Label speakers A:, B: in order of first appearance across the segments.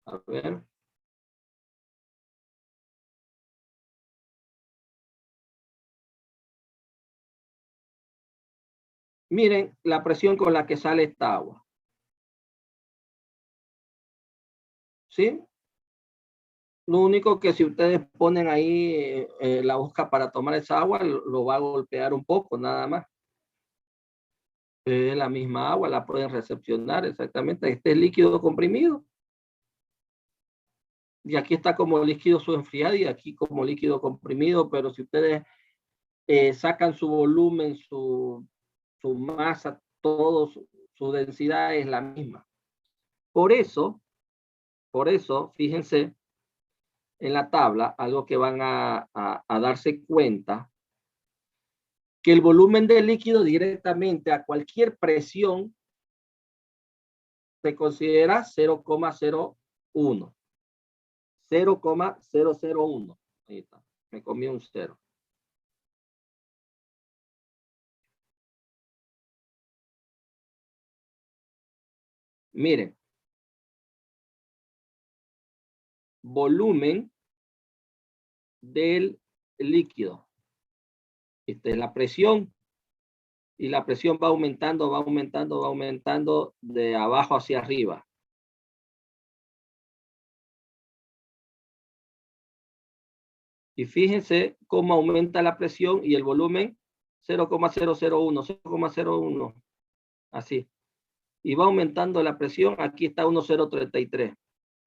A: A ver. Miren la presión con la que sale esta agua. ¿Sí? Lo único que si ustedes ponen ahí la boca para tomar esa agua, lo va a golpear un poco, nada más. Es la misma agua, la pueden recepcionar exactamente. Este es líquido comprimido. Y aquí está como líquido subenfriado y aquí como líquido comprimido, pero si ustedes sacan su volumen, su masa, todo, su densidad es la misma. Por eso, fíjense en la tabla, algo que van a darse cuenta, que el volumen del líquido directamente a cualquier presión se considera 0,01. 0,001. Ahí está, me comí un cero. Miren, volumen del líquido. Esta es la presión. Y la presión va aumentando, va aumentando, va aumentando de abajo hacia arriba. Y fíjense cómo aumenta la presión y el volumen 0,001, 0,01. Así. Y va aumentando la presión. Aquí está 1,033.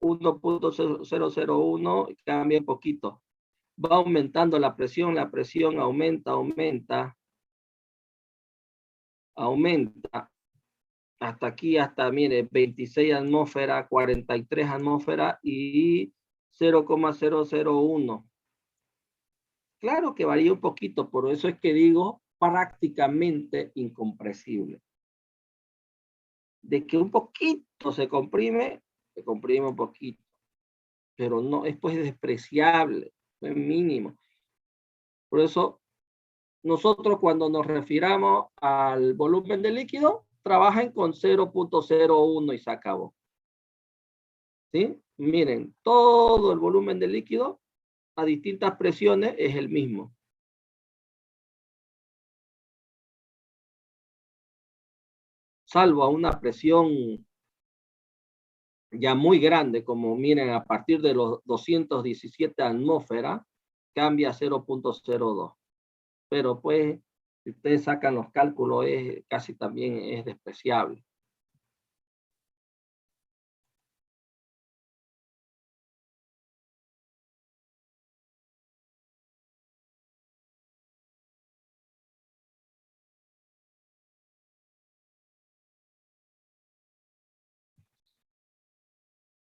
A: 1,001, cambia un poquito. Va aumentando la presión aumenta, aumenta, aumenta. Hasta aquí, hasta, mire, 26 atmósferas, 43 atmósferas y 0,001. Claro que varía un poquito, por eso es que digo prácticamente incompresible. De que un poquito se comprime un poquito, pero no, es pues despreciable, es mínimo. Por eso, nosotros cuando nos refiramos al volumen de líquido, trabajen con 0,01 y se acabó. ¿Sí? Miren, todo el volumen de líquido a distintas presiones es el mismo. Salvo a una presión ya muy grande, como miren, a partir de los 217 atmósferas, cambia a 0,02. Pero pues, si ustedes sacan los cálculos, casi también es despreciable.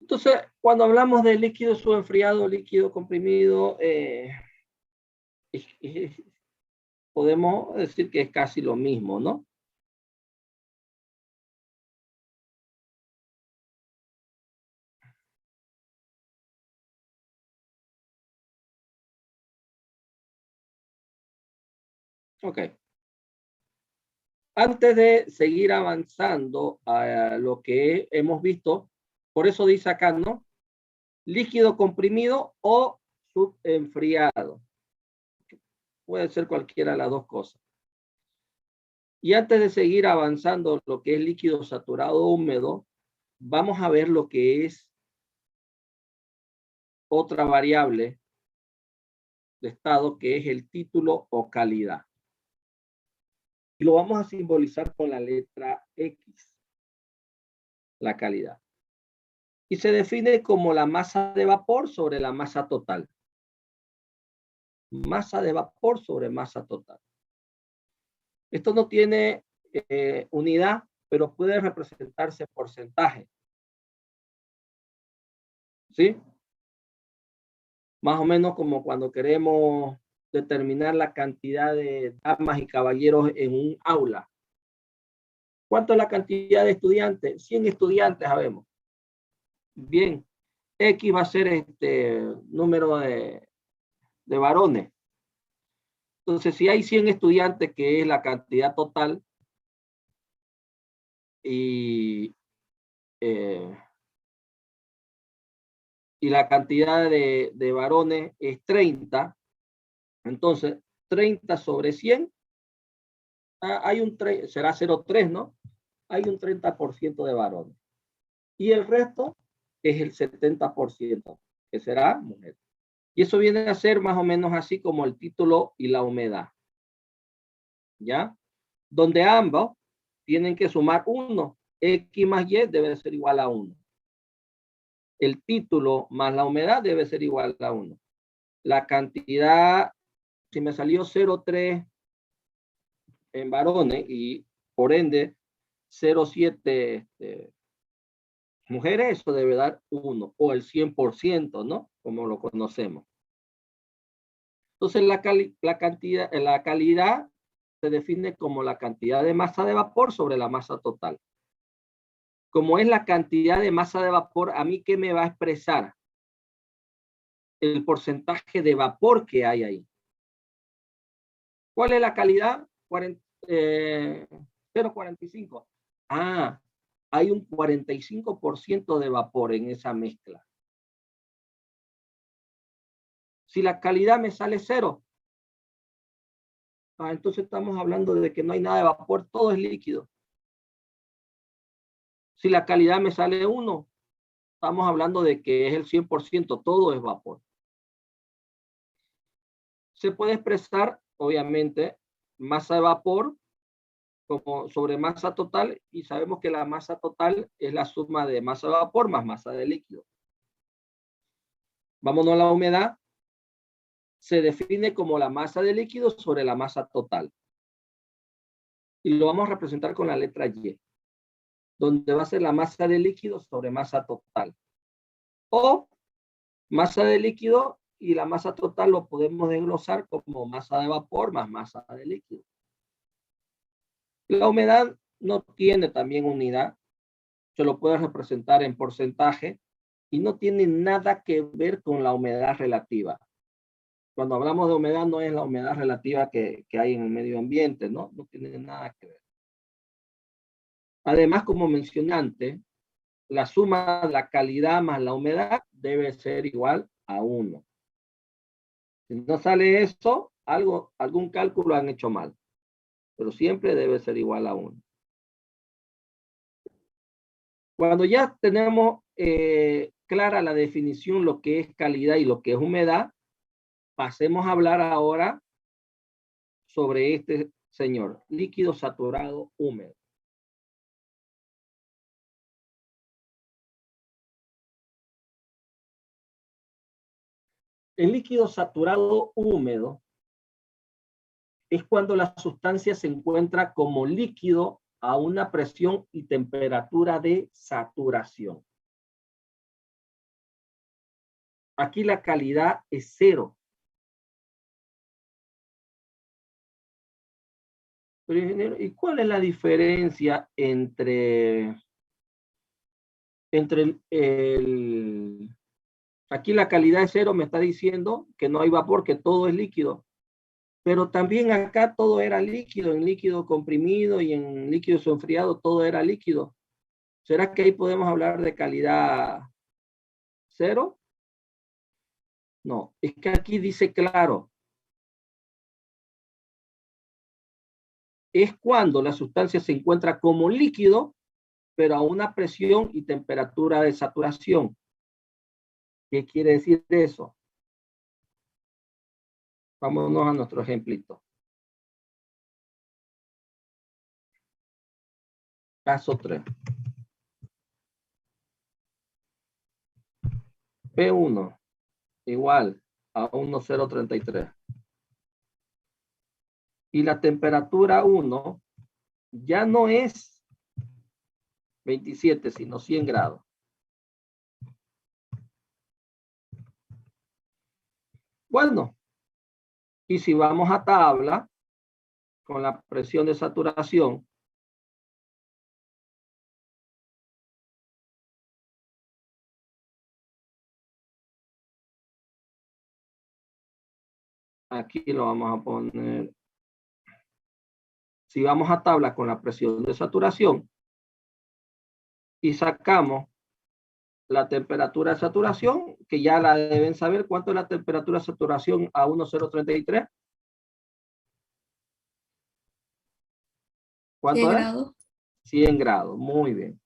A: Entonces, cuando hablamos de líquido subenfriado, líquido comprimido, podemos decir que es casi lo mismo, ¿no? Ok. Antes de seguir avanzando a lo que hemos visto, por eso dice acá, ¿no? Líquido comprimido o subenfriado. Puede ser cualquiera de las dos cosas. Y antes de seguir avanzando lo que es líquido saturado húmedo, vamos a ver lo que es otra variable de estado, que es el título o calidad. Y lo vamos a simbolizar con la letra X, la calidad. Y se define como la masa de vapor sobre la masa total. Masa de vapor sobre masa total. Esto no tiene unidad, pero puede representarse porcentaje. ¿Sí? Más o menos como cuando queremos determinar la cantidad de damas y caballeros en un aula. ¿Cuánto es la cantidad de estudiantes? 100 estudiantes, sabemos. Bien, X va a ser este número de varones. Entonces, si hay 100 estudiantes, que es la cantidad total, y y la cantidad de varones es 30, entonces 30 sobre 100, hay un será 0,3, ¿no? Hay un 30% de varones. Y el resto es el 70%, que será mujer. Y eso viene a ser más o menos así como el título y la humedad. ¿Ya? Donde ambos tienen que sumar 1. X más Y debe ser igual a 1. El título más la humedad debe ser igual a 1. La cantidad, si me salió 0,3 en varones y por ende 0,7 mujeres, eso debe dar 1 o el 100%, ¿no? Como lo conocemos. Entonces la calidad se define como la cantidad de masa de vapor sobre la masa total. Como es la cantidad de masa de vapor, ¿a mí qué me va a expresar? El porcentaje de vapor que hay ahí. ¿Cuál es la calidad? 0,45. Ah, hay un 45% de vapor en esa mezcla. Si la calidad me sale 0, entonces estamos hablando de que no hay nada de vapor, todo es líquido. Si la calidad me sale 1, estamos hablando de que es el 100%, todo es vapor. Se puede expresar, obviamente, masa de vapor como sobre masa total, y sabemos que la masa total es la suma de masa de vapor más masa de líquido. Vámonos a la humedad. Se define como la masa de líquido sobre la masa total. Y lo vamos a representar con la letra Y, donde va a ser la masa de líquido sobre masa total. O masa de líquido y la masa total lo podemos desglosar como masa de vapor más masa de líquido. La humedad no tiene también unidad, se lo puede representar en porcentaje y no tiene nada que ver con la humedad relativa. Cuando hablamos de humedad no es la humedad relativa que hay en el medio ambiente, ¿no? No tiene nada que ver. Además, como mencioné antes, la suma de la calidad más la humedad debe ser igual a 1. Si no sale eso, algún cálculo han hecho mal, pero siempre debe ser igual a 1. Cuando ya tenemos clara la definición, lo que es calidad y lo que es humedad, pasemos a hablar ahora sobre este señor, líquido saturado húmedo. El líquido saturado húmedo es cuando la sustancia se encuentra como líquido a una presión y temperatura de saturación. Aquí la calidad es 0. Pero, ingeniero, ¿y cuál es la diferencia entre aquí la calidad es 0? Me está diciendo que no hay vapor, que todo es líquido. Pero también acá todo era líquido, en líquido comprimido y en líquido enfriado todo era líquido. ¿Será que ahí podemos hablar de calidad 0? No, es que aquí dice claro. Es cuando la sustancia se encuentra como líquido, pero a una presión y temperatura de saturación. ¿Qué quiere decir eso? Vámonos a nuestro ejemplito. Caso 3. P1 igual a 1,033. Y la temperatura 1 ya no es 27, sino 100 grados. Bueno, y si vamos a tabla con la presión de saturación, aquí lo vamos a poner. Si vamos a tabla con la presión de saturación y sacamos la temperatura de saturación, que ya la deben saber. ¿Cuánto es la temperatura de saturación a 1033? ¿Cuánto
B: 100
A: es?
B: grados.
A: 100 grados, muy bien.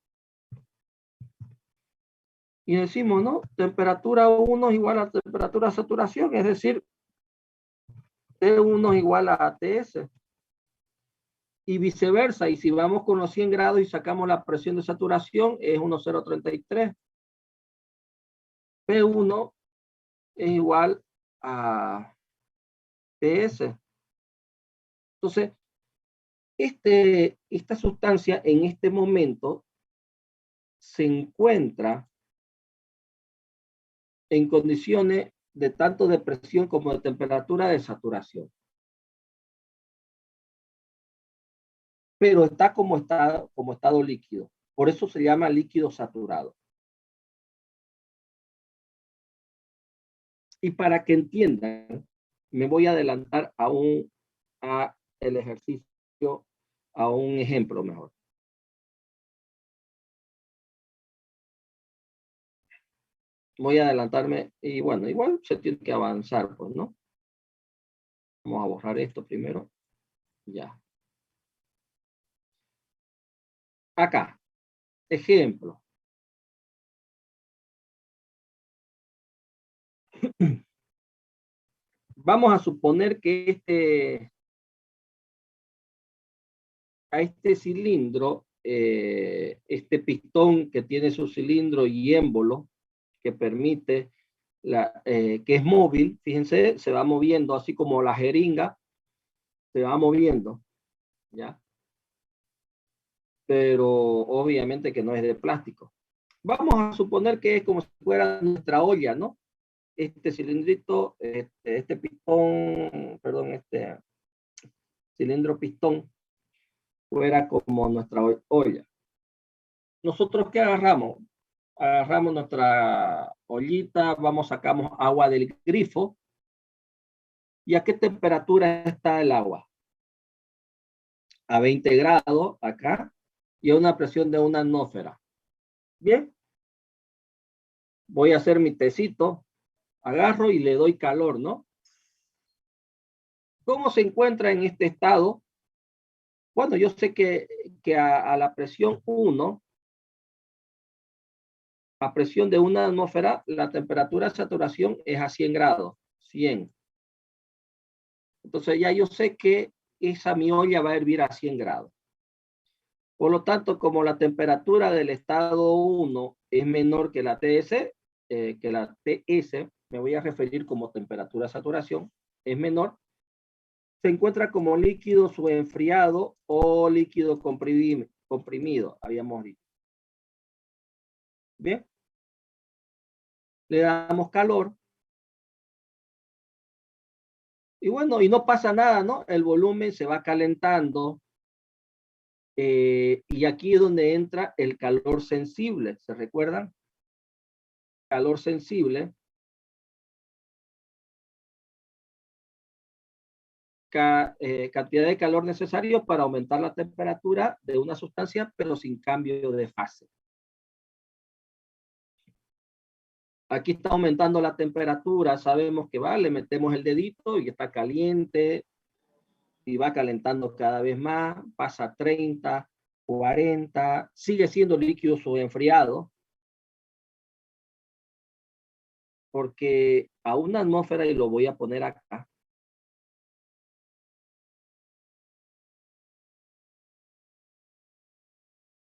A: Y decimos, ¿no? Temperatura 1 es igual a temperatura de saturación, es decir, T1 es igual a TS. Y viceversa, y si vamos con los 100 grados y sacamos la presión de saturación, es 1033. P1 es igual a TS. Entonces, esta sustancia en este momento se encuentra en condiciones de tanto de presión como de temperatura de saturación. Pero está como estado líquido. Por eso se llama líquido saturado. Y para que entiendan, me voy a adelantar a el ejercicio, a un ejemplo mejor. Voy a adelantarme y bueno, igual se tiene que avanzar, pues, ¿no? Vamos a borrar esto primero. Ya. Acá, ejemplo. Vamos a suponer que a este cilindro, este pistón que tiene su cilindro y émbolo, que permite, que es móvil, fíjense, se va moviendo así como la jeringa, se va moviendo, ¿ya? Pero obviamente que no es de plástico. Vamos a suponer que es como si fuera nuestra olla, ¿no? Este cilindrito, este pistón, perdón, este cilindro pistón, fuera como nuestra olla. ¿Nosotros qué agarramos? Agarramos nuestra ollita, sacamos agua del grifo. ¿Y a qué temperatura está el agua? A 20 grados acá y a una presión de 1 atmósfera. Bien, voy a hacer mi tecito, agarro y le doy calor, ¿no? ¿Cómo se encuentra en este estado? Bueno, yo sé que a la presión 1, a presión de 1 atmósfera, la temperatura de saturación es a 100 grados, 100. Entonces ya yo sé que esa mi olla va a hervir a 100 grados. Por lo tanto, como la temperatura del estado 1 es menor que la TS, me voy a referir como temperatura de saturación, es menor, se encuentra como líquido subenfriado o líquido comprimido, habíamos dicho. Bien, le damos calor. Y bueno, y no pasa nada, ¿no? El volumen se va calentando. Y aquí es donde entra el calor sensible, ¿se recuerdan? Calor sensible. Cantidad de calor necesario para aumentar la temperatura de una sustancia, pero sin cambio de fase. Aquí está aumentando la temperatura, sabemos que le metemos el dedito y está caliente y va calentando cada vez más, pasa a 30, 40, sigue siendo líquido subenfriado, porque a una atmósfera, y lo voy a poner acá,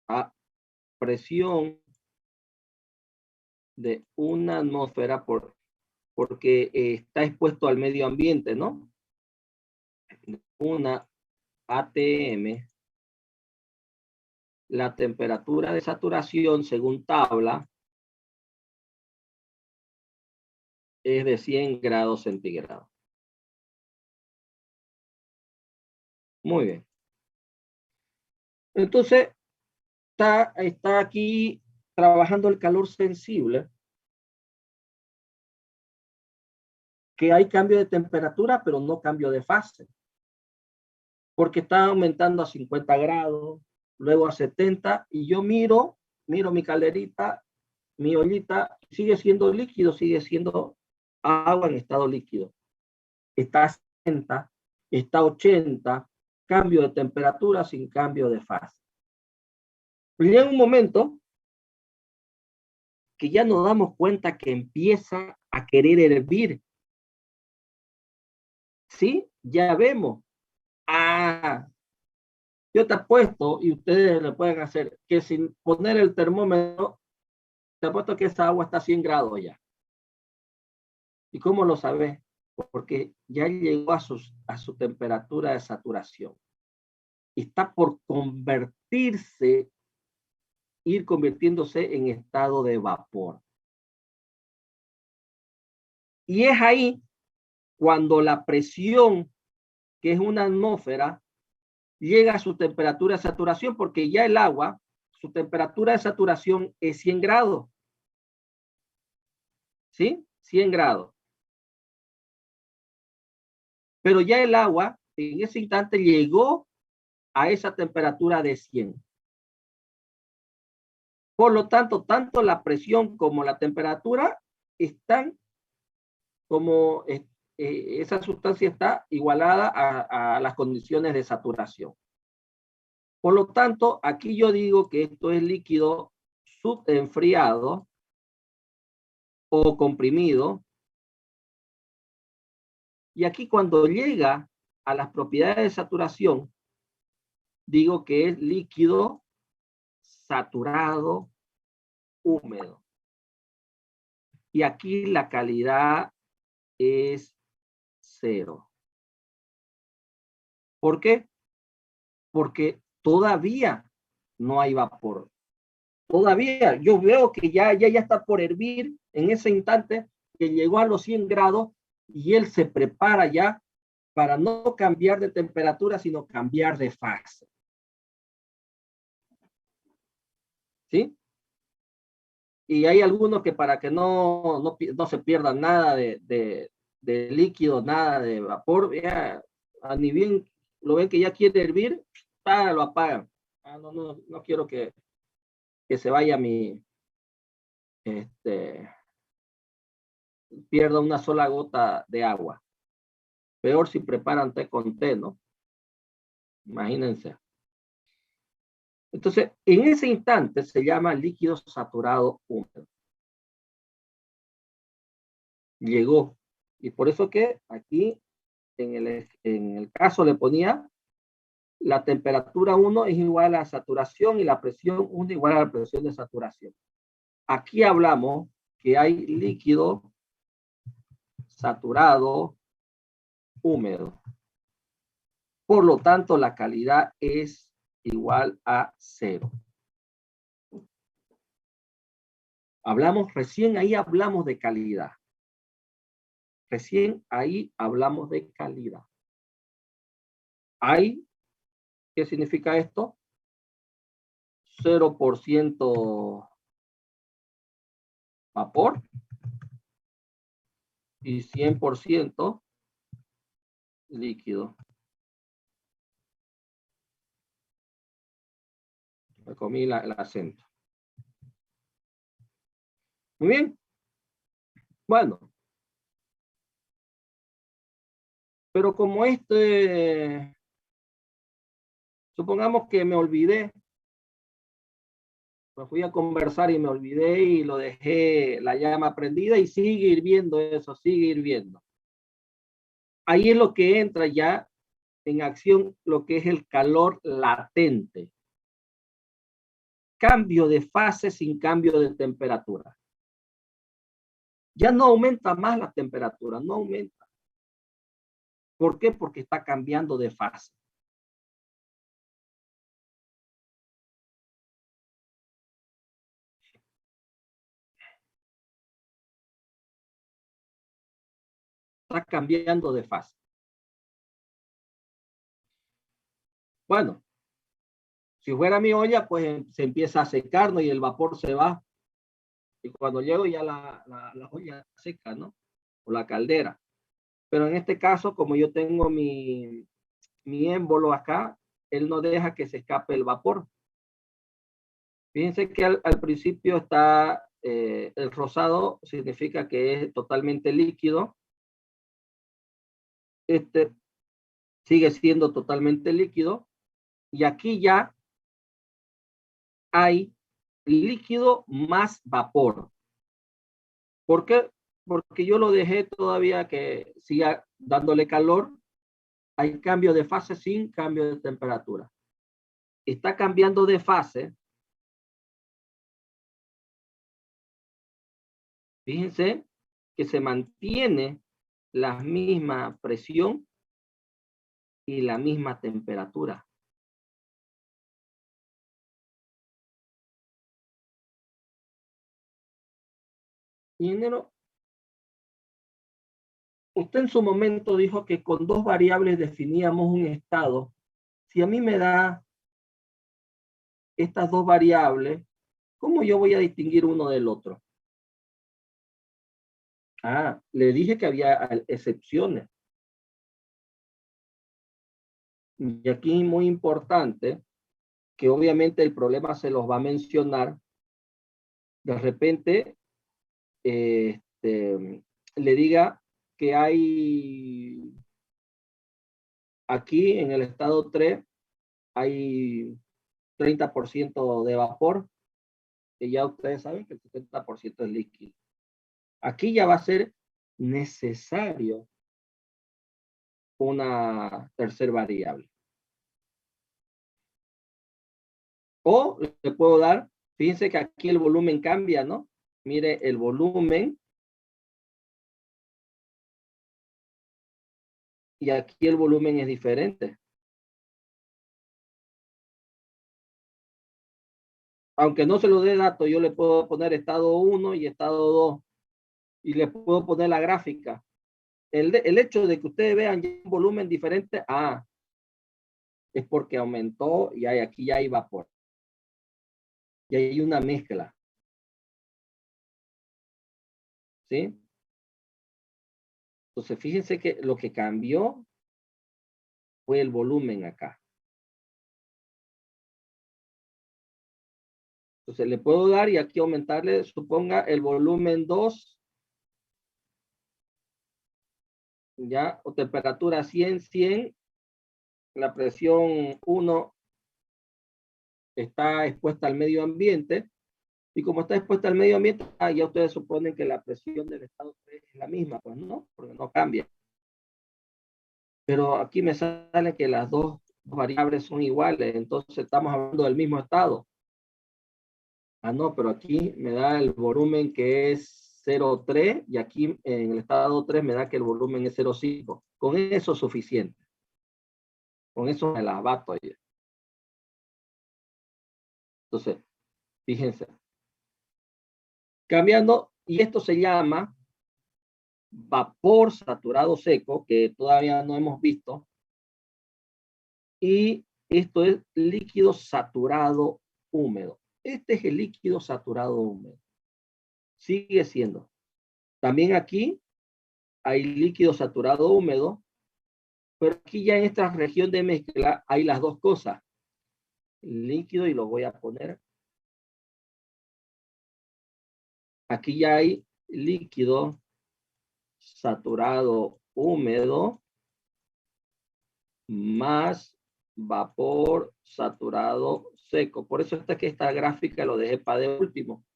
A: a presión de una atmósfera porque está expuesto al medio ambiente, ¿no? Una ATM, la temperatura de saturación según tabla es de 100 grados centígrados. Muy bien. Entonces, está aquí trabajando el calor sensible, que hay cambio de temperatura, pero no cambio de fase, porque está aumentando a 50 grados, luego a 70, y yo miro mi calderita mi ollita sigue siendo líquido, sigue siendo agua en estado líquido. Está a 60, está a 80, cambio de temperatura sin cambio de fase. Llega un momento que ya nos damos cuenta que empieza a querer hervir. ¿Sí? Ya vemos. Ah, yo te apuesto, y ustedes le pueden hacer, que sin poner el termómetro, te apuesto que esa agua está a 100 grados ya. ¿Y cómo lo sabes? Porque ya llegó a su temperatura de saturación. Está por convertirse, ir convirtiéndose en estado de vapor. Y es ahí cuando la presión, que es una atmósfera, llega a su temperatura de saturación, porque ya el agua, su temperatura de saturación es 100 grados. ¿Sí? 100 grados. Pero ya el agua en ese instante llegó a esa temperatura de 100. Por lo tanto, tanto la presión como la temperatura están como esa sustancia está igualada a las condiciones de saturación. Por lo tanto, aquí yo digo que esto es líquido subenfriado o comprimido. Y aquí cuando llega a las propiedades de saturación, digo que es líquido saturado húmedo. Y aquí la calidad es 0. ¿Por qué? Porque todavía no hay vapor. Todavía yo veo que ya está por hervir en ese instante, que llegó a los 100 grados y él se prepara ya para no cambiar de temperatura, sino cambiar de fase. ¿Sí? Y hay algunos que para que no se pierda nada de líquido, nada de vapor, ya, ni bien lo ven que ya quiere hervir, lo apagan. No quiero que se vaya pierda una sola gota de agua. Peor si preparan té con té, ¿no? Imagínense. Entonces, en ese instante se llama líquido saturado húmedo. Llegó. Y por eso que aquí en el caso le ponía la temperatura 1 es igual a la saturación y la presión 1 igual a la presión de saturación. Aquí hablamos que hay líquido saturado húmedo. Por lo tanto, la calidad es igual a 0. Recién ahí hablamos de calidad. Recién ahí hablamos de calidad. ¿Qué significa esto? 0% vapor y 100% líquido. Me comí el acento. Muy bien. Bueno. Pero como supongamos que me olvidé, me fui a conversar y me olvidé y lo dejé la llama prendida y sigue hirviendo eso, sigue hirviendo. Ahí es lo que entra ya en acción lo que es el calor latente. Cambio de fase sin cambio de temperatura. Ya no aumenta más la temperatura, no aumenta. ¿Por qué? Porque está cambiando de fase. Está cambiando de fase. Bueno, si fuera mi olla, pues se empieza a secar, ¿no? Y el vapor se va. Y cuando llego ya la olla seca, ¿no? O la caldera. Pero en este caso, como yo tengo mi émbolo acá, él no deja que se escape el vapor. Fíjense que al principio está el rosado significa que es totalmente líquido. Este sigue siendo totalmente líquido. Y aquí ya hay líquido más vapor. ¿Por qué? Porque yo lo dejé todavía que siga dándole calor. Hay cambio de fase sin cambio de temperatura. Está cambiando de fase. Fíjense que se mantiene la misma presión y la misma temperatura. Ingeniero, usted en su momento dijo que con dos variables definíamos un estado. Si a mí me da estas dos variables, ¿cómo yo voy a distinguir uno del otro? Ah, le dije que había excepciones. Y aquí muy importante, que obviamente el problema se los va a mencionar. De repente, le diga que hay aquí en el estado 3, hay 30% de vapor, que ya ustedes saben que el 70% es líquido. Aquí ya va a ser necesario una tercera variable. O le puedo dar, fíjense que aquí el volumen cambia, ¿no? Mire, el volumen. Y aquí el volumen es diferente. Aunque no se lo dé dato, yo le puedo poner estado 1 y estado 2. Y le puedo poner la gráfica. El hecho de que ustedes vean un volumen diferente, es porque aumentó y aquí ya hay vapor. Y hay una mezcla. ¿Sí? Entonces, fíjense que lo que cambió fue el volumen acá. Entonces, le puedo dar y aquí aumentarle, suponga, el volumen 2, ya, o temperatura 100, 100, la presión 1 está expuesta al medio ambiente. Y como está expuesta al medio ambiente, ya ustedes suponen que la presión del estado 3 es la misma, pues no, porque no cambia. Pero aquí me sale que las dos variables son iguales, entonces estamos hablando del mismo estado. No, pero aquí me da el volumen que es 0,3 y aquí en el estado 3 me da que el volumen es 0,5. Con eso es suficiente. Con eso me la bato ya. Entonces, fíjense. Cambiando, y esto se llama vapor saturado seco, que todavía no hemos visto. Y esto es líquido saturado húmedo. Este es el líquido saturado húmedo. Sigue siendo. También aquí hay líquido saturado húmedo, pero aquí ya en esta región de mezcla hay las dos cosas. Líquido, y lo voy a poner. Aquí ya hay líquido saturado húmedo más vapor saturado seco. Por eso que esta gráfica lo dejé para de último.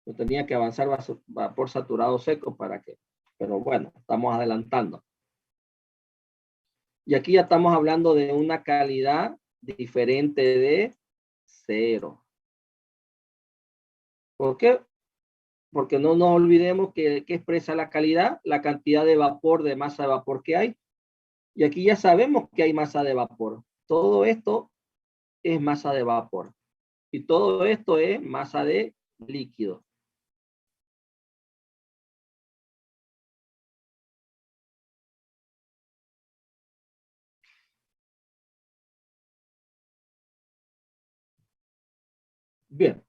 A: Yo tenía que avanzar vapor saturado seco para que, pero bueno, estamos adelantando. Y aquí ya estamos hablando de una calidad diferente de 0. ¿Por qué? Porque no nos olvidemos que expresa la calidad, la cantidad de vapor, de masa de vapor que hay. Y aquí ya sabemos que hay masa de vapor. Todo esto es masa de vapor. Y todo esto es masa de líquido. Bien.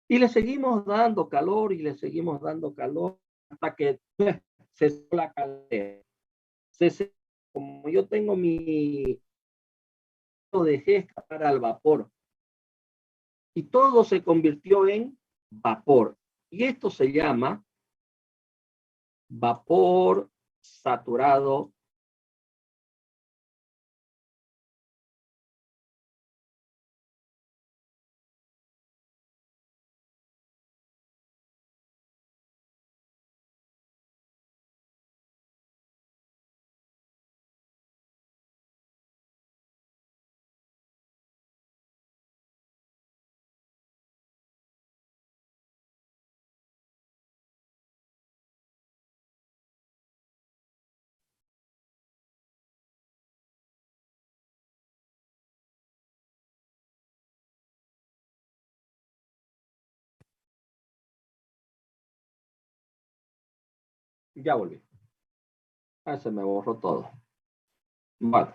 A: Y le seguimos dando calor y le seguimos dando calor hasta que cesó la caldera. Como yo tengo lo dejé escapar al vapor. Y todo se convirtió en vapor. Y esto se llama vapor saturado Ya volví. Ah, se me borró todo. Bueno,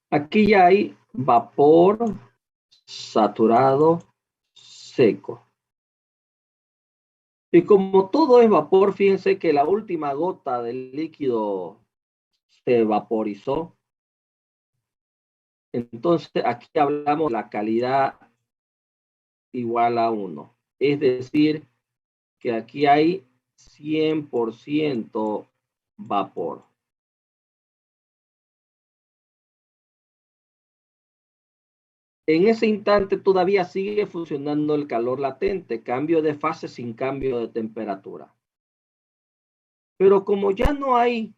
A: aquí ya hay vapor saturado seco. Y como todo es vapor, fíjense que la última gota del líquido se vaporizó. Entonces, aquí hablamos de la calidad igual a 1. Es decir, que aquí hay 100% vapor. En ese instante todavía sigue funcionando el calor latente, cambio de fase sin cambio de temperatura. Pero como ya no hay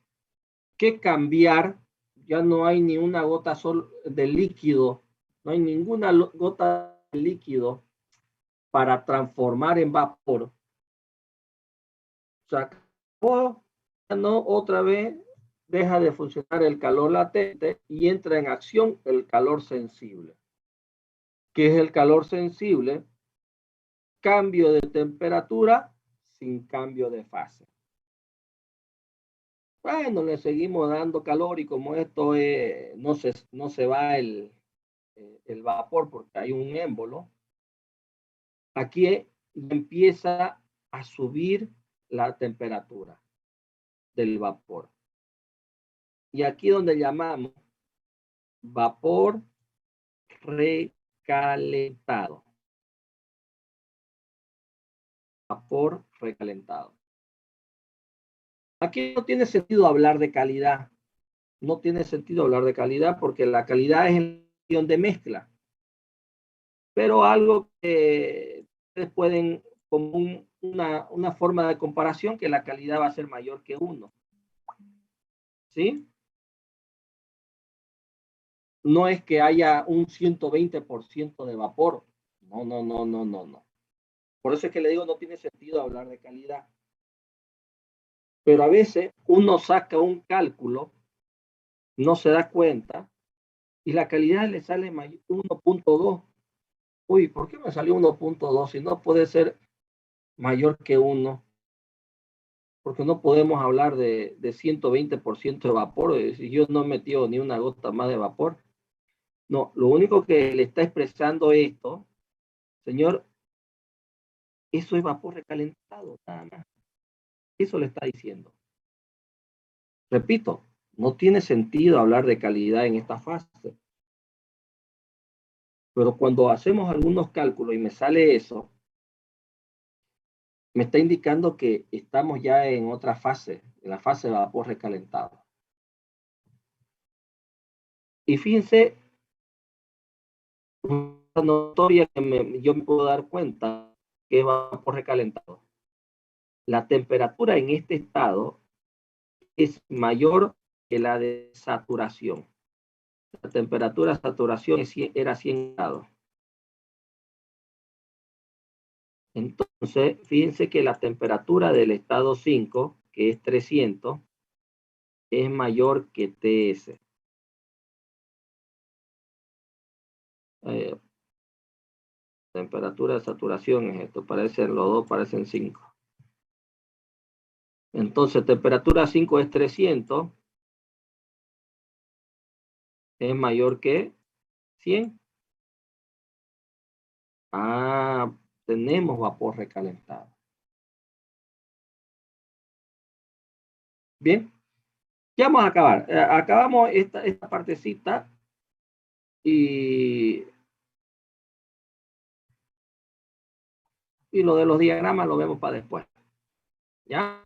A: que cambiar, ya no hay ni una gota de líquido, no hay ninguna gota de líquido para transformar en vapor. Se acabó, no, otra vez deja de funcionar el calor latente y entra en acción el calor sensible. ¿Qué es el calor sensible? Cambio de temperatura sin cambio de fase. Bueno, le seguimos dando calor y como esto no se va el vapor porque hay un émbolo, aquí empieza a subir la temperatura del vapor. Y aquí donde llamamos vapor recalentado. Vapor recalentado. Aquí no tiene sentido hablar de calidad. No tiene sentido hablar de calidad porque la calidad es en cuestión de mezcla. Pero algo que ustedes pueden, como una forma de comparación, que la calidad va a ser mayor que 1. ¿Sí? No es que haya un 120% de vapor. No, no, no, no, no, no. Por eso es que le digo, no tiene sentido hablar de calidad. Pero a veces uno saca un cálculo, no se da cuenta, y la calidad le sale 1.2. Uy, ¿por qué me salió 1.2? Si no puede ser mayor que 1, porque no podemos hablar de 120% de vapor, si yo no he metido ni una gota más de vapor. No, lo único que le está expresando esto, señor, eso es vapor recalentado, nada más. Eso le está diciendo. Repito, no tiene sentido hablar de calidad en esta fase. Pero cuando hacemos algunos cálculos y me sale eso, me está indicando que estamos ya en otra fase, en la fase de vapor recalentado. Y fíjense, una notoria que yo me puedo dar cuenta que es vapor recalentado. La temperatura en este estado es mayor que la de saturación. La temperatura de saturación era 100 grados. Entonces, fíjense que la temperatura del estado 5, que es 300, es mayor que TS. Temperatura de saturación es esto, parecen los dos, parecen 5. Entonces, temperatura 5 es 300, es mayor que 100. Ah, tenemos vapor recalentado. Bien, ya vamos a acabar. Acabamos esta partecita y Y lo de los diagramas lo vemos para después. ¿Ya?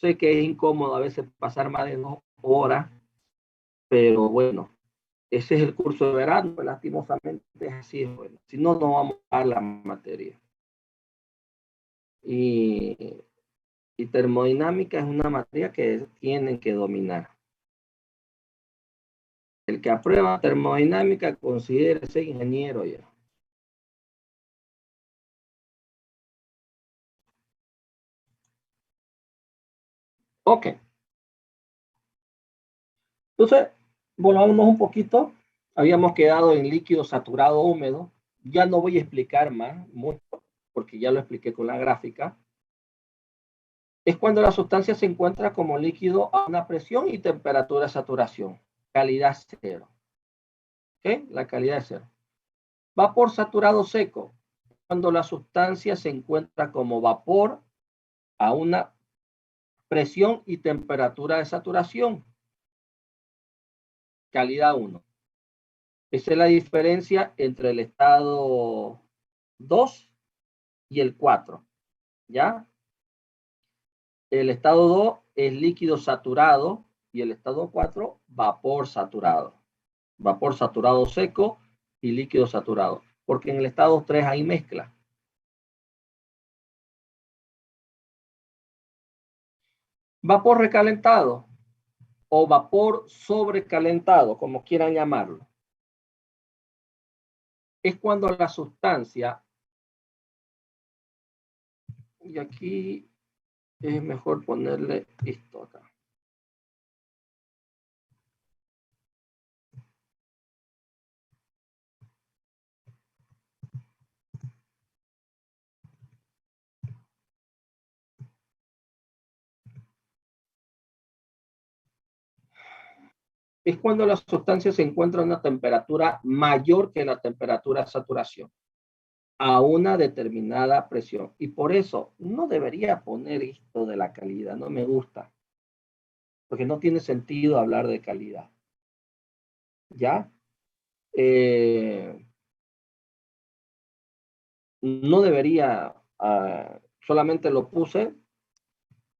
A: Sé que es incómodo a veces pasar más de 2 horas, pero bueno, ese es el curso de verano, pues, lastimosamente es así. Bueno, si no, no vamos a dar la materia. Y, y termodinámica es una materia que tienen que dominar. El que aprueba termodinámica considera ser ingeniero ya. Ok. Entonces, volvamos un poquito. Habíamos quedado en líquido saturado húmedo. Ya no voy a explicar más, mucho, porque ya lo expliqué con la gráfica. Es cuando la sustancia se encuentra como líquido a una presión y temperatura de saturación. Calidad cero. ¿Ok? La calidad es cero. Vapor saturado seco. Cuando la sustancia se encuentra como vapor a una presión y temperatura de saturación. Calidad 1. Esa es la diferencia entre el estado 2 y el 4. ¿Ya? El estado 2 es líquido saturado y el estado 4 vapor saturado. Vapor saturado seco y líquido saturado. Porque en el estado 3 hay mezcla. Vapor recalentado o vapor sobrecalentado, como quieran llamarlo, es cuando la sustancia, y aquí es mejor ponerle esto acá. Es cuando la sustancia se encuentra a una temperatura mayor que la temperatura de saturación a una determinada presión. Y por eso no debería poner esto de la calidad, no me gusta, porque no tiene sentido hablar de calidad. ¿Ya? Eh, no debería, solamente lo puse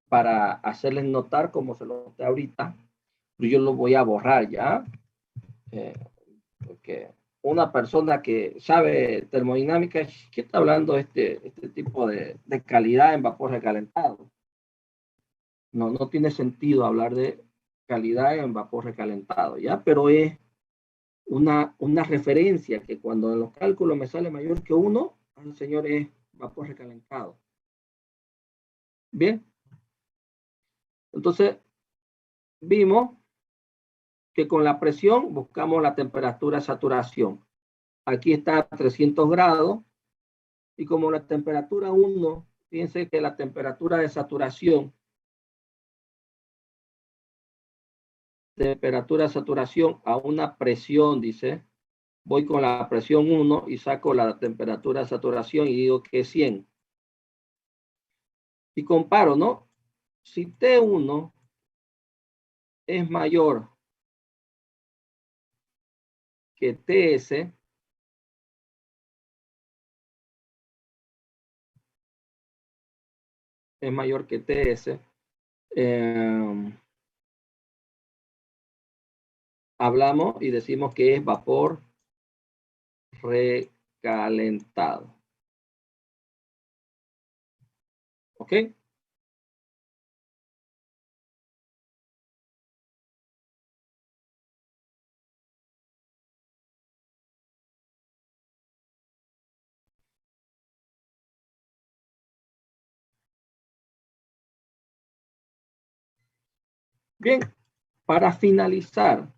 A: para hacerles notar como se lo noté ahorita, pero yo lo voy a borrar ya, porque una persona que sabe termodinámica, ¿qué está hablando este tipo de calidad en vapor recalentado? No, no tiene sentido hablar de calidad en vapor recalentado, ¿ya? Pero es una referencia que cuando en los cálculos me sale mayor que 1, el señor es vapor recalentado. Bien, entonces vimos que con la presión buscamos la temperatura de saturación. Aquí está a 300 grados y como la temperatura 1, fíjense que la temperatura de saturación a una presión, dice, voy con la presión 1 y saco la temperatura de saturación y digo que es 100. Y comparo, ¿no? Si T1 es mayor que TS, es mayor que TS, hablamos y decimos que es vapor recalentado. ¿Ok? Bien, para finalizar,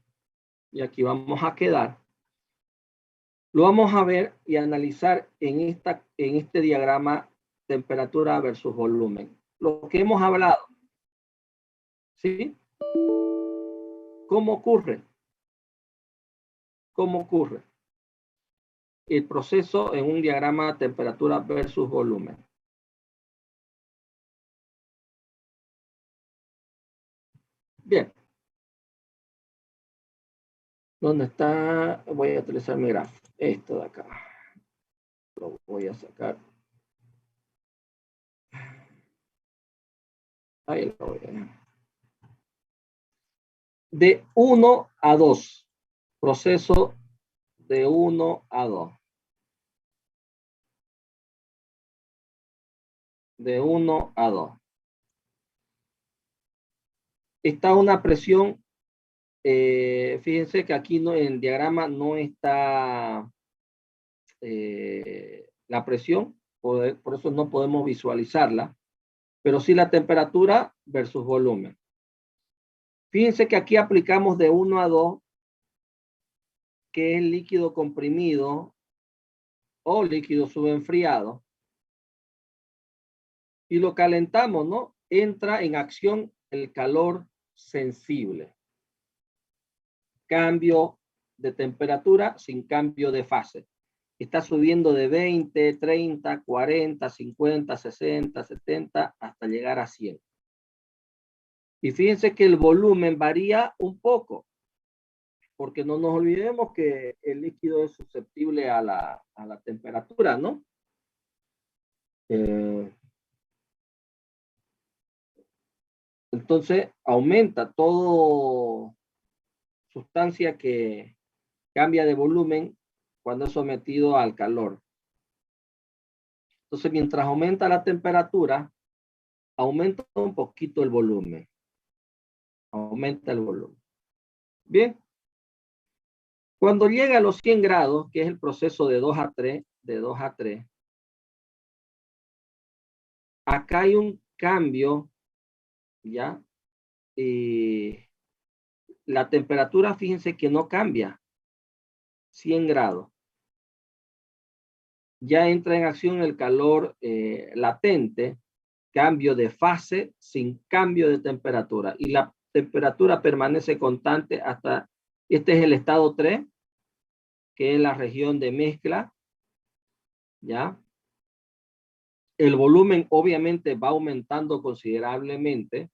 A: y aquí vamos a quedar, lo vamos a ver y analizar en este diagrama temperatura versus volumen. Lo que hemos hablado, ¿sí? ¿Cómo ocurre? ¿Cómo ocurre el proceso en un diagrama temperatura versus volumen? Bien, ¿Dónde está? Voy a utilizar mi gráfico. Esto de acá. Lo voy a sacar. Ahí lo voy a... De 1 a 2. Proceso de 1 a 2. De 1 a 2. Está una presión. Fíjense que aquí no, en el diagrama no está la presión, por eso no podemos visualizarla, pero sí la temperatura versus volumen. Fíjense que aquí aplicamos de 1 a 2, que es líquido comprimido o líquido subenfriado, y lo calentamos, ¿no? Entra en acción el calor sensible. Cambio de temperatura sin cambio de fase. Está subiendo de 20, 30, 40, 50, 60, 70 hasta llegar a 100. Y fíjense que el volumen varía un poco, porque no nos olvidemos que el líquido es susceptible a la temperatura, ¿no? Entonces aumenta todo sustancia que cambia de volumen cuando es sometido al calor. Entonces, mientras aumenta la temperatura, aumenta un poquito el volumen. Aumenta el volumen. Bien. Cuando llega a los 100 grados, que es el proceso de 2 a 3, acá hay un cambio, ¿ya? La temperatura, fíjense que no cambia. 100 grados. Ya entra en acción el calor latente, cambio de fase sin cambio de temperatura. Y la temperatura permanece constante hasta, este es el estado 3, que es la región de mezcla, ¿ya? El volumen obviamente va aumentando considerablemente.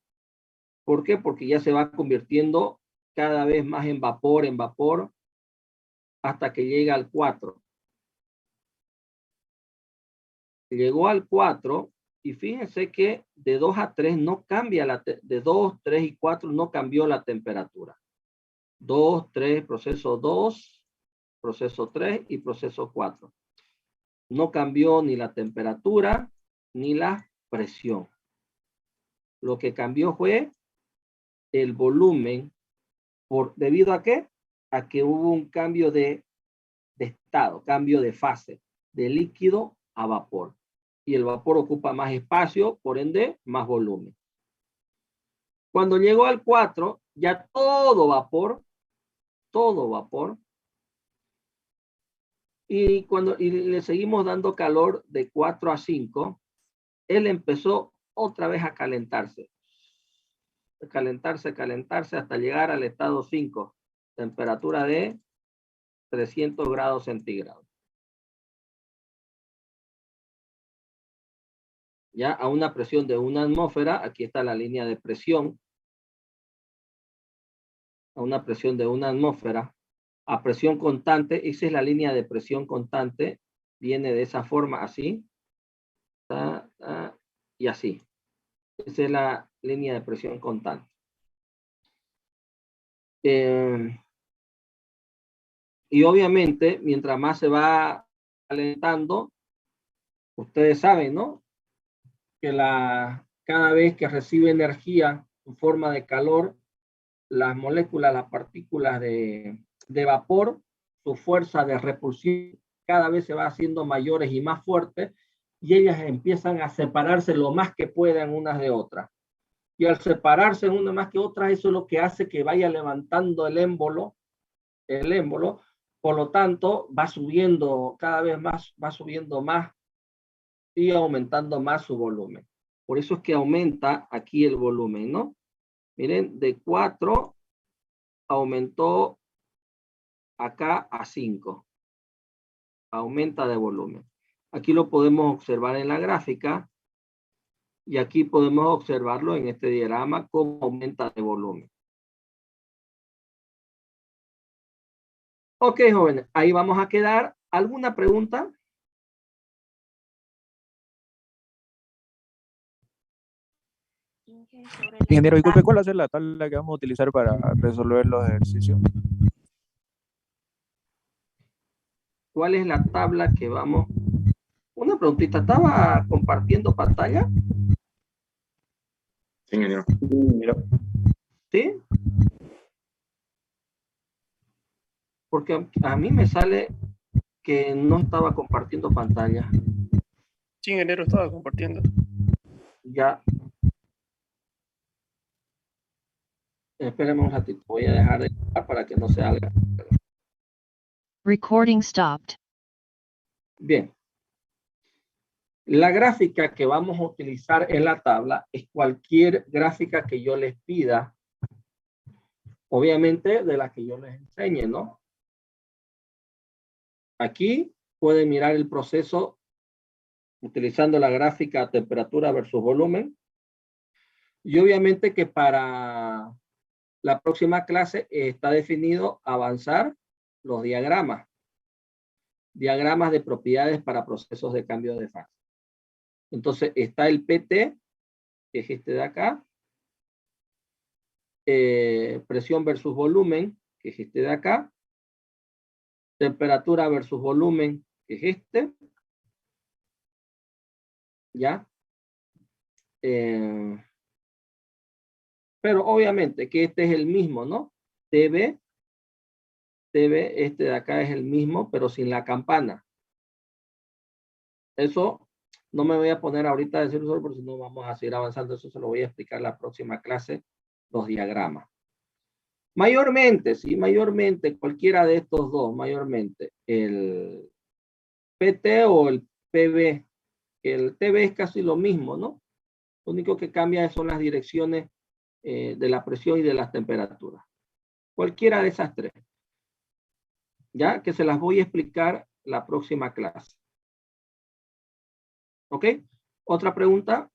A: ¿Por qué? Porque ya se va convirtiendo cada vez más en vapor, hasta que llega al 4. Llegó al 4 y fíjense que de 2 a 3 no cambia, de 2, 3 y 4 no cambió la temperatura. 2, 3, proceso 2, proceso 3 y proceso 4. No cambió ni la temperatura ni la presión. Lo que cambió fue el volumen. ¿Debido a qué? A que hubo un cambio de estado, cambio de fase, de líquido a vapor. Y el vapor ocupa más espacio, por ende, más volumen. Cuando llegó al 4, ya todo vapor, y cuando le seguimos dando calor de 4 a 5, él empezó otra vez a calentarse hasta llegar al estado 5, temperatura de 300 grados centígrados. Ya a una presión de 1 atmósfera, aquí está la línea de presión, a una presión de 1 atmósfera, a presión constante, esa es la línea de presión constante, viene de esa forma, así, y así. Esa es la línea de presión constante. Y obviamente, mientras más se va calentando, ustedes saben, ¿no? Que cada vez que recibe energía en forma de calor, las moléculas, las partículas de vapor, su fuerza de repulsión cada vez se va haciendo mayores y más fuertes, y ellas empiezan a separarse lo más que puedan unas de otras. Y al separarse una más que otra, eso es lo que hace que vaya levantando el émbolo, por lo tanto, va subiendo cada vez más, va subiendo más y aumentando más su volumen. Por eso es que aumenta aquí el volumen, ¿no? Miren, de 4 aumentó acá a 5. Aumenta de volumen. Aquí lo podemos observar en la gráfica y aquí podemos observarlo en este diagrama cómo aumenta de volumen. Ok, jóvenes, ahí vamos a quedar. ¿Alguna pregunta?
B: Ingeniero, disculpe, ¿cuál va a ser la tabla que vamos a utilizar para resolver los ejercicios?
A: ¿Cuál es la tabla que vamos? Una preguntita, ¿estaba compartiendo pantalla?
C: Sí, ingeniero.
A: ¿Sí? Porque a mí me sale que no estaba compartiendo pantalla.
C: Sí, ingeniero, estaba compartiendo.
A: Ya. Espérenme un ratito, voy a dejar de grabar para que no se haga.
D: Recording stopped.
A: Bien. La gráfica que vamos a utilizar en la tabla es cualquier gráfica que yo les pida, obviamente de la que yo les enseñe, ¿no? Aquí pueden mirar el proceso utilizando la gráfica temperatura versus volumen. Y obviamente que para la próxima clase está definido avanzar los diagramas. Diagramas de propiedades para procesos de cambio de fase. Entonces está el PT, que es este de acá. Presión versus volumen, que es este de acá. Temperatura versus volumen, que es este. ¿Ya? Pero obviamente que este es el mismo, ¿no? TB, este de acá es el mismo, pero sin la campana. Eso no me voy a poner ahorita a decirlo solo, porque si no vamos a seguir avanzando. Eso se lo voy a explicar en la próxima clase, los diagramas. Mayormente, sí, mayormente, cualquiera de estos dos, mayormente, el PT o el PB. El TB es casi lo mismo, ¿no? Lo único que cambia son las direcciones de la presión y de las temperaturas. Cualquiera de esas tres. Ya que se las voy a explicar la próxima clase. ¿Ok? ¿Otra pregunta?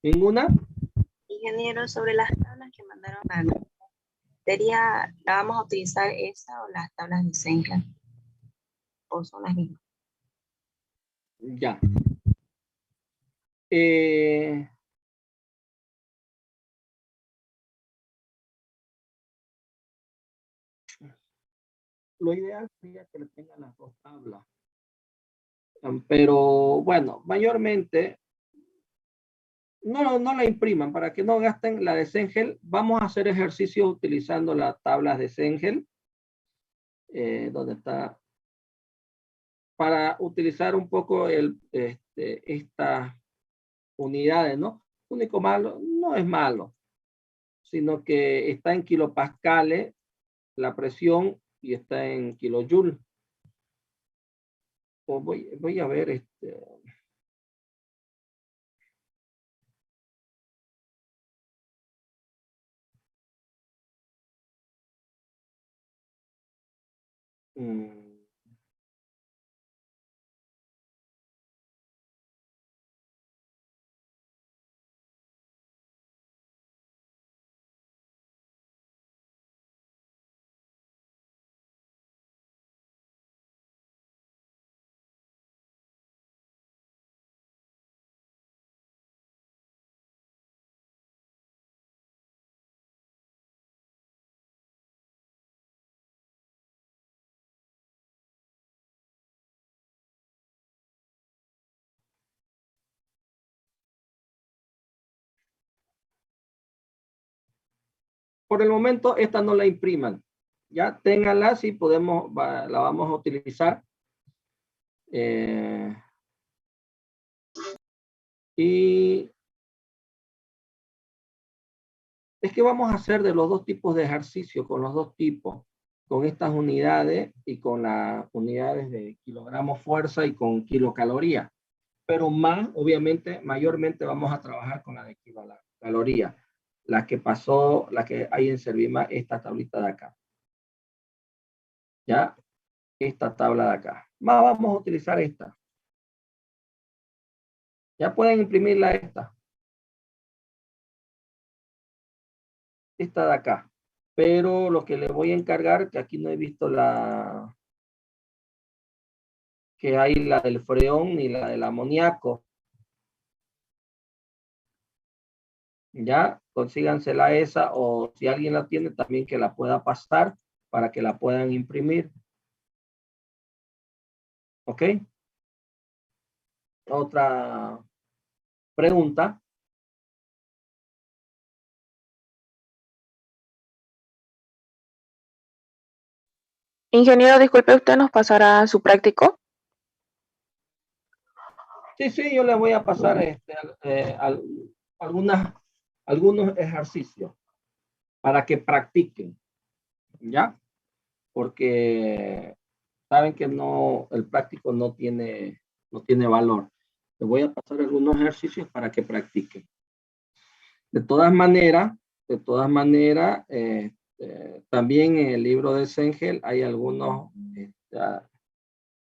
A: ¿Ninguna?
E: Ingeniero, sobre las tablas que mandaron a la sería, ¿la vamos a utilizar esa o las tablas de Zencla? ¿O son las mismas?
A: Ya. Lo ideal sería que le tengan las dos tablas. Pero bueno, mayormente no la impriman para que no gasten la de Cengel. Vamos a hacer ejercicios utilizando las tablas de Cengel. ¿Dónde está? Para utilizar un poco estas unidades, ¿no? Único malo, no es malo, sino que está en kilopascales la presión y está en kilojoule. O voy a ver por el momento esta no la impriman. Ya ténganla, si podemos, la vamos a utilizar. Y es que vamos a hacer de los dos tipos de ejercicio, con los dos tipos, con estas unidades y con las unidades de kilogramos fuerza y con kilocaloría. Pero más, obviamente, mayormente vamos a trabajar con la de kilocaloría, la que pasó, la que hay en Servima, esta tablita de acá. ¿Ya? Esta tabla de acá. Más vamos a utilizar esta. Ya pueden imprimirla esta. esta de acá. Pero lo que le voy a encargar, que aquí no he visto que hay la del freón ni la del amoníaco. Ya, consígansela esa, o si alguien la tiene, también que la pueda pasar para que la puedan imprimir. ¿Ok? Otra pregunta.
D: Ingeniero, disculpe, ¿usted nos pasará su práctico?
A: Sí, yo le voy a pasar algunos ejercicios para que practiquen, ¿ya? Porque saben que no, el práctico no tiene valor. Les voy a pasar algunos ejercicios para que practiquen. De todas maneras, también en el libro de Sengel hay algunos,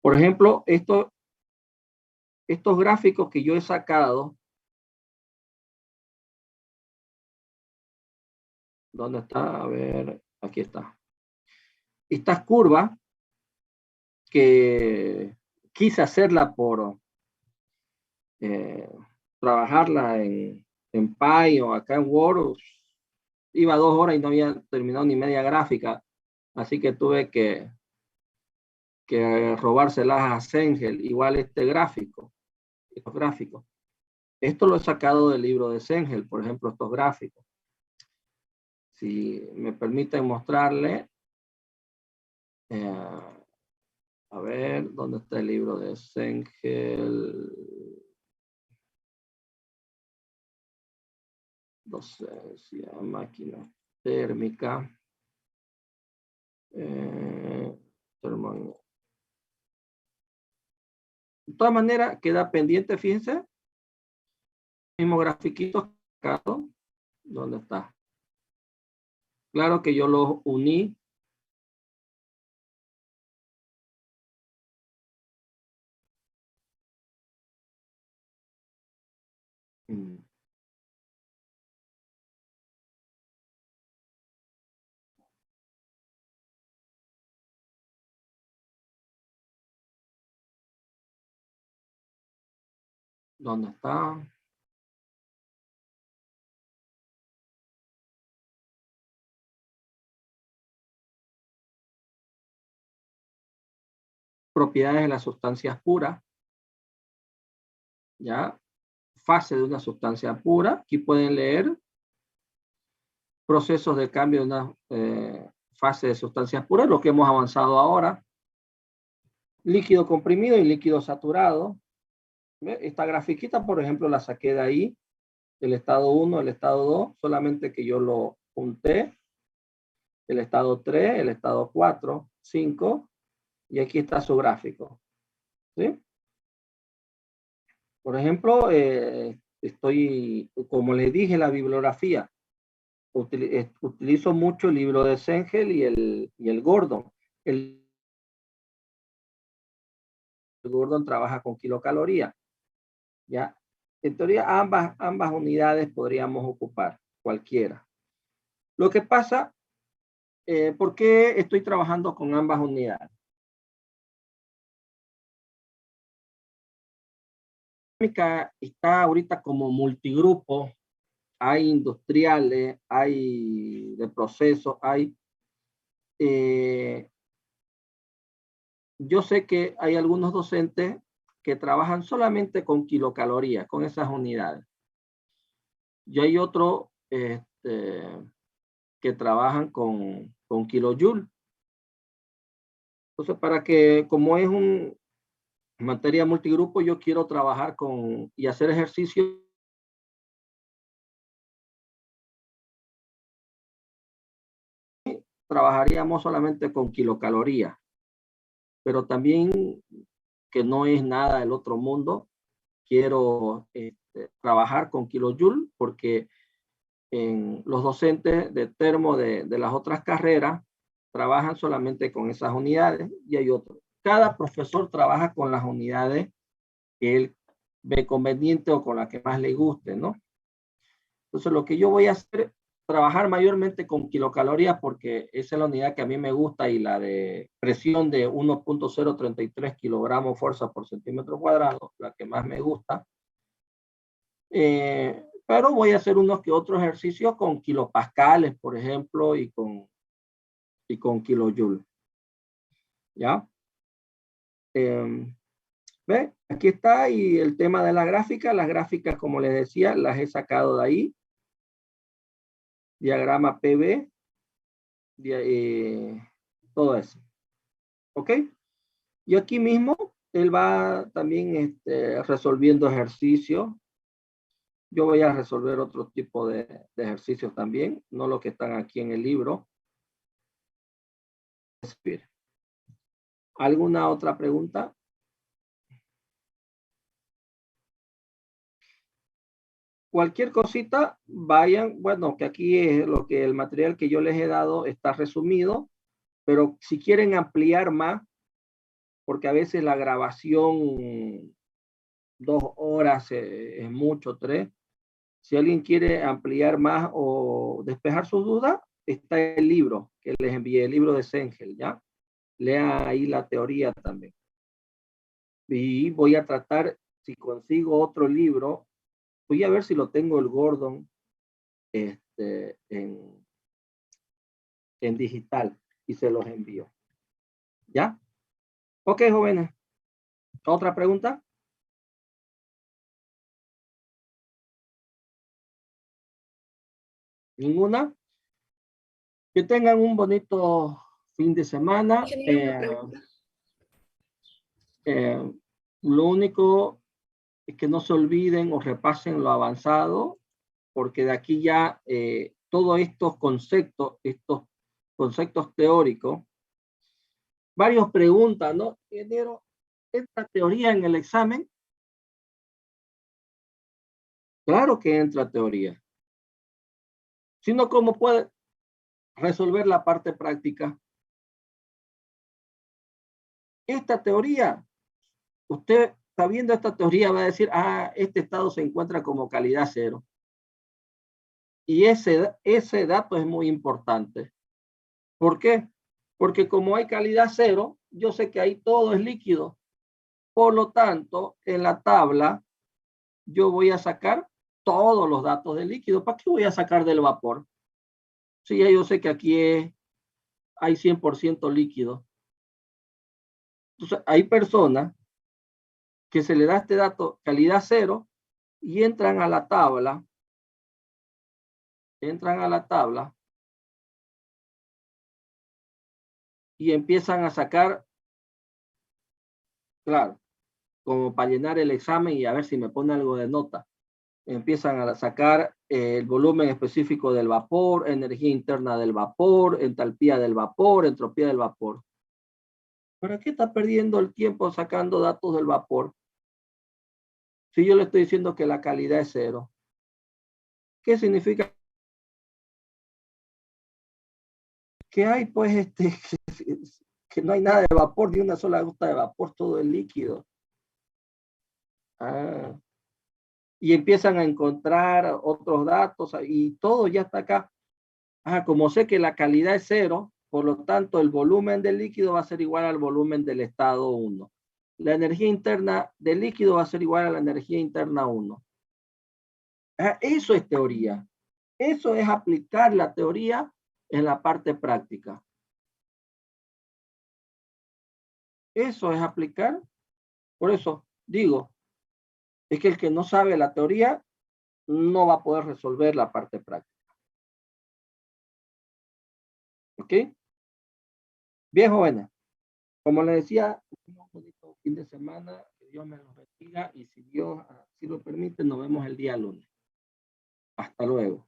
A: por ejemplo, estos gráficos que yo he sacado. ¿Dónde está? A ver, aquí está. Estas curvas que quise hacerla por trabajarla en Pi o acá en Word, iba 2 horas y no había terminado ni media gráfica, así que tuve que robárselas a Sengel, igual estos gráficos. Esto lo he sacado del libro de Sengel, por ejemplo, estos gráficos. Si me permiten mostrarle, a ver, ¿dónde está el libro de Sengel? Docencia, máquina térmica. De todas maneras, queda pendiente, fíjense. Mismo grafiquito, ¿dónde está? Claro que yo los uní. ¿Dónde está? Propiedades de las sustancias puras. Ya. Fase de una sustancia pura. Aquí pueden leer procesos de cambio de una fase de sustancias puras, lo que hemos avanzado ahora. Líquido comprimido y líquido saturado. Esta grafiquita, por ejemplo, la saqué de ahí, el estado 1, el estado 2, solamente que yo lo junté, el estado 3, el estado 4, 5, y aquí está su gráfico. ¿Sí? Por ejemplo, como les dije, la bibliografía, utilizo mucho el libro de Sengel y el Gordon. El Gordon trabaja con kilocalorías. ¿Ya? En teoría, ambas unidades podríamos ocupar, cualquiera. Lo que pasa, ¿por qué estoy trabajando con ambas unidades? Está ahorita como multigrupo, hay industriales, hay de procesos, hay... yo sé que hay algunos docentes que trabajan solamente con kilocalorías, con esas unidades. Y hay otros que trabajan con kilojoule. Entonces, para que, como es materia multigrupo, yo quiero trabajar y hacer ejercicio. Trabajaríamos solamente con kilocalorías, pero también que no es nada del otro mundo. Quiero trabajar con kilojoule porque los docentes de termo de las otras carreras trabajan solamente con esas unidades y hay otros. Cada profesor trabaja con las unidades que él ve conveniente o con la que más le guste, ¿no? Entonces, lo que yo voy a hacer trabajar mayormente con kilocalorías porque esa es la unidad que a mí me gusta y la de presión de 1.033 kilogramos fuerza por centímetro cuadrado, la que más me gusta. Pero voy a hacer unos que otros ejercicios con kilopascales, por ejemplo, y con kilojoule. ¿Ya? ¿Ve? Aquí está, y el tema de la gráfica. Las gráficas, como les decía, las he sacado de ahí. Diagrama PV, todo eso. ¿Ok? Y aquí mismo, él va también resolviendo ejercicios. Yo voy a resolver otro tipo de ejercicios también, no los que están aquí en el libro. ¿Alguna otra pregunta? Cualquier cosita, vayan, bueno, que aquí es lo que el material que yo les he dado está resumido, pero si quieren ampliar más, porque a veces la grabación 2 horas es mucho, 3. Si alguien quiere ampliar más o despejar sus dudas, está el libro que les envié, el libro de Sengel, ¿ya? Lea ahí la teoría también. Y voy a tratar, si consigo otro libro, voy a ver si lo tengo el Gordon en digital y se los envío. ¿Ya? Ok, jóvenes. ¿Otra pregunta? ¿Ninguna? Que tengan un bonito fin de semana. Lo único es que no se olviden o repasen lo avanzado, porque de aquí ya todos estos conceptos teóricos, varios preguntan, ¿no? Ingeniero, ¿entra teoría en el examen? Claro que entra teoría. Si no, ¿cómo puede resolver la parte práctica? Esta teoría, usted sabiendo esta teoría va a decir, este estado se encuentra como calidad 0. Y ese dato es muy importante. ¿Por qué? Porque como hay calidad 0, yo sé que ahí todo es líquido. Por lo tanto, en la tabla, yo voy a sacar todos los datos del líquido. ¿Para qué voy a sacar del vapor? Si ya yo sé que aquí hay 100% líquido. Entonces, hay personas que se le da este dato calidad 0 y entran a la tabla. Y empiezan a sacar, claro, como para llenar el examen y a ver si me pone algo de nota. Empiezan a sacar el volumen específico del vapor, energía interna del vapor, entalpía del vapor, entropía del vapor. ¿Para qué está perdiendo el tiempo sacando datos del vapor? Si yo le estoy diciendo que la calidad es 0. ¿Qué significa? Que hay, pues, que no hay nada de vapor, ni una sola gota de vapor, todo es líquido. Y empiezan a encontrar otros datos y todo ya está acá. Como sé que la calidad es 0, por lo tanto el volumen del líquido va a ser igual al volumen del estado 1. La energía interna del líquido va a ser igual a la energía interna 1. Eso es teoría. Eso es aplicar la teoría en la parte práctica. Eso es aplicar. Por eso digo, es que el que no sabe la teoría no va a poder resolver la parte práctica. ¿Ok? Bien, jóvenes. Como les decía, un bonito fin de semana. Que Dios me los bendiga y si Dios así lo permite, nos vemos el día lunes. Hasta luego.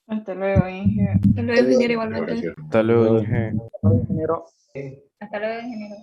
F: Hasta luego, Inge.
G: Hasta luego, ingeniero, igualmente.
H: Gracias.
B: Hasta luego, Inge.
A: Ingeniero.
F: Hasta luego, ingeniero.